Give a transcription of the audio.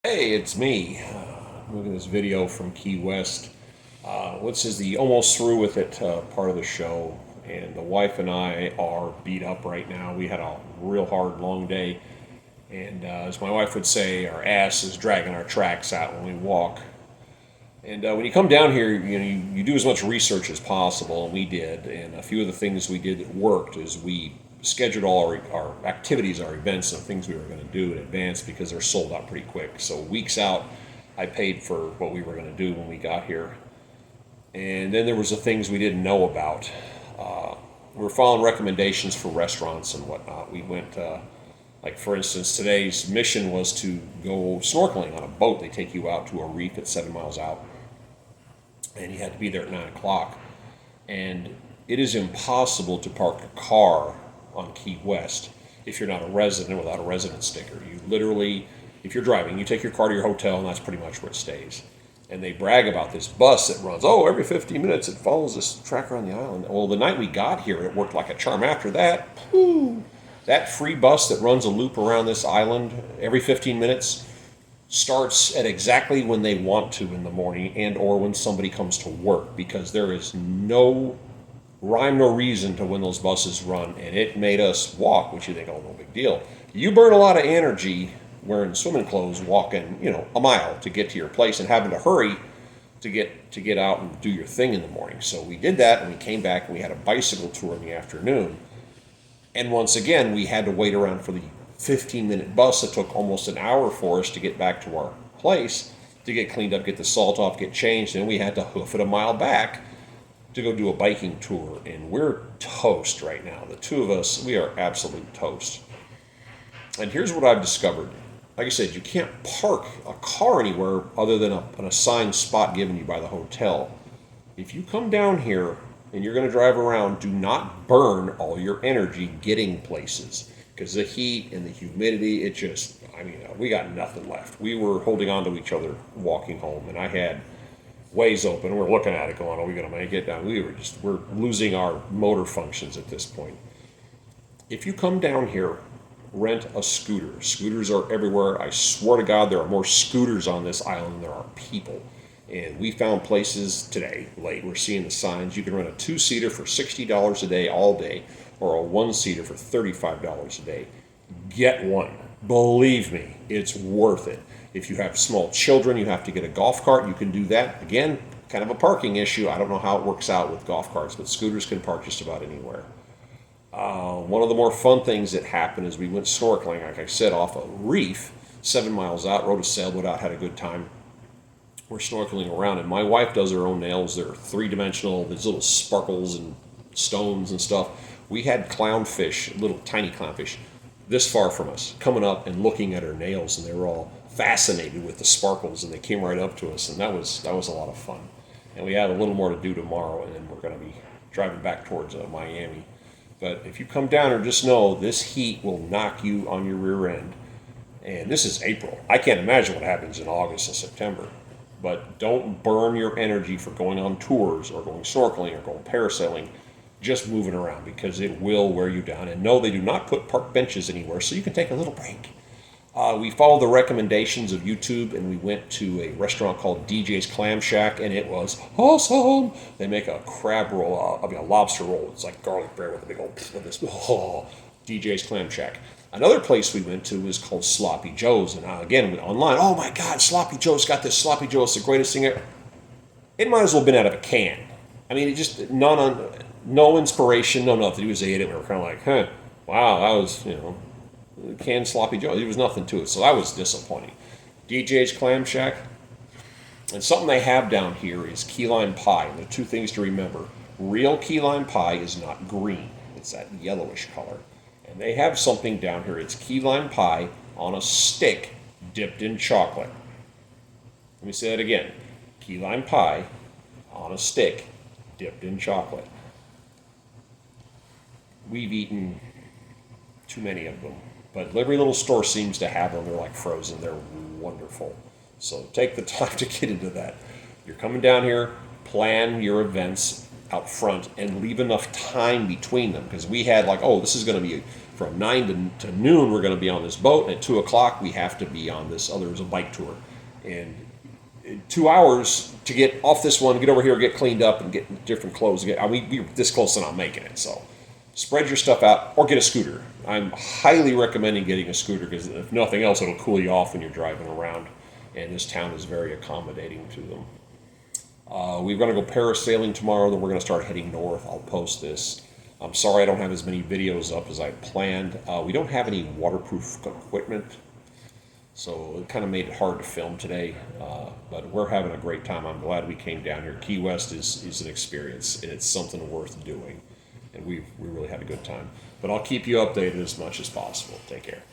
Hey, it's me. Moving this video from Key West. This is the almost through with it part of the show, and the wife and I are beat up right now. We had a real hard, long day, and as my wife would say, our ass is dragging our tracks out when we walk. And when you come down here, you do as much research as possible, and we did. And a few of the things we did that worked is we scheduled all our activities, our events, and things we were going to do in advance because they're sold out pretty quick. So weeks out, I paid for what we were going to do when we got here. And then there was the things we didn't know about. We were following recommendations for restaurants and whatnot. We went, like for instance, today's mission was to go snorkeling on a boat. They take you out to a reef at 7 miles out, and you had to be there at 9 o'clock. And it is impossible to park a car on Key West if you're not a resident without a resident sticker. You literally, if you're driving, you take your car to your hotel, and that's pretty much where it stays. And they brag about this bus that runs, every 15 minutes it follows this track around the island. Well, the night we got here, it worked like a charm. After that, that free bus that runs a loop around this island every 15 minutes starts at exactly when they want to in the morning and or when somebody comes to work, because there is no rhyme nor reason to when those buses run, and it made us walk, which you think, no big deal. You burn a lot of energy wearing swimming clothes, walking, a mile to get to your place and having to hurry to get out and do your thing in the morning. So we did that, and we came back and we had a bicycle tour in the afternoon. And once again, we had to wait around for the 15-minute bus that took almost an hour for us to get back to our place, to get cleaned up, get the salt off, get changed, and we had to hoof it a mile back to go do a biking tour. And we're toast right now. The two of us, we are absolute toast. And here's what I've discovered. Like I said, you can't park a car anywhere other than an assigned spot given you by the hotel. If you come down here and you're going to drive around, do not burn all your energy getting places, because the heat and the humidity, we got nothing left. We were holding on to each other walking home, and I had ways open. We're looking at it going, are we going to make it? We're losing our motor functions at this point. If you come down here, rent a scooter. Scooters are everywhere. I swear to God, there are more scooters on this island than there are people. And we found places today, late, we're seeing the signs. You can rent a two-seater for $60 a day all day, or a one-seater for $35 a day. Get one. Believe me, it's worth it. If you have small children, you have to get a golf cart. You can do that. Again, kind of a parking issue. I don't know how it works out with golf carts, but scooters can park just about anywhere. One of the more fun things that happened is we went snorkeling, like I said, off a reef 7 miles out, rode a sailboat out, had a good time. We're snorkeling around, and my wife does her own nails. They're three-dimensional. There's little sparkles and stones and stuff. We had clownfish, little tiny clownfish, this far from us, coming up and looking at her nails, and they were all fascinated with the sparkles, and they came right up to us, and that was a lot of fun. And we have a little more to do tomorrow, and then we're going to be driving back towards Miami. But if you come down here, just know this heat will knock you on your rear end. And this is April. I can't imagine what happens in August and September. But don't burn your energy for going on tours or going snorkeling or going parasailing, just moving around, because it will wear you down. And no, they do not put park benches anywhere, so you can take a little break. We followed the recommendations of YouTube, and we went to a restaurant called DJ's Clam Shack, and it was awesome. They make a crab roll, a lobster roll. It's like garlic bread with a big old of this. DJ's Clam Shack. Another place we went to was called Sloppy Joe's, and again, online. Oh my God, Sloppy Joe's got this. Sloppy Joe, it's the greatest thing ever. It might as well have been out of a can. I mean, it just no inspiration, no nothing. He was ate it. We were kind of like, wow, that was canned Sloppy Joe. There was nothing to it, so that was disappointing. DJ's Clam Shack. And something they have down here is key lime pie. And there are two things to remember. Real key lime pie is not green. It's that yellowish color. And they have something down here. It's key lime pie on a stick dipped in chocolate. Let me say that again. Key lime pie on a stick dipped in chocolate. We've eaten too many of them. But every little store seems to have them. They're like frozen. They're wonderful. So take the time to get into that. You're coming down here, plan your events out front and leave enough time between them. Because we had this is going to be from 9 to noon, we're going to be on this boat. And at 2 o'clock, we have to be on this other, there's a bike tour. And 2 hours to get off this one, get over here, get cleaned up, and get different clothes. We're this close to not making it. So spread your stuff out or get a scooter. I'm highly recommending getting a scooter because if nothing else, it'll cool you off when you're driving around. And this town is very accommodating to them. We're going to go parasailing tomorrow, then we're going to start heading north. I'll post this. I'm sorry I don't have as many videos up as I planned. We don't have any waterproof equipment, so it kind of made it hard to film today. But we're having a great time. I'm glad we came down here. Key West is an experience, and it's something worth doing. And we really had a good time. But I'll keep you updated as much as possible. Take care.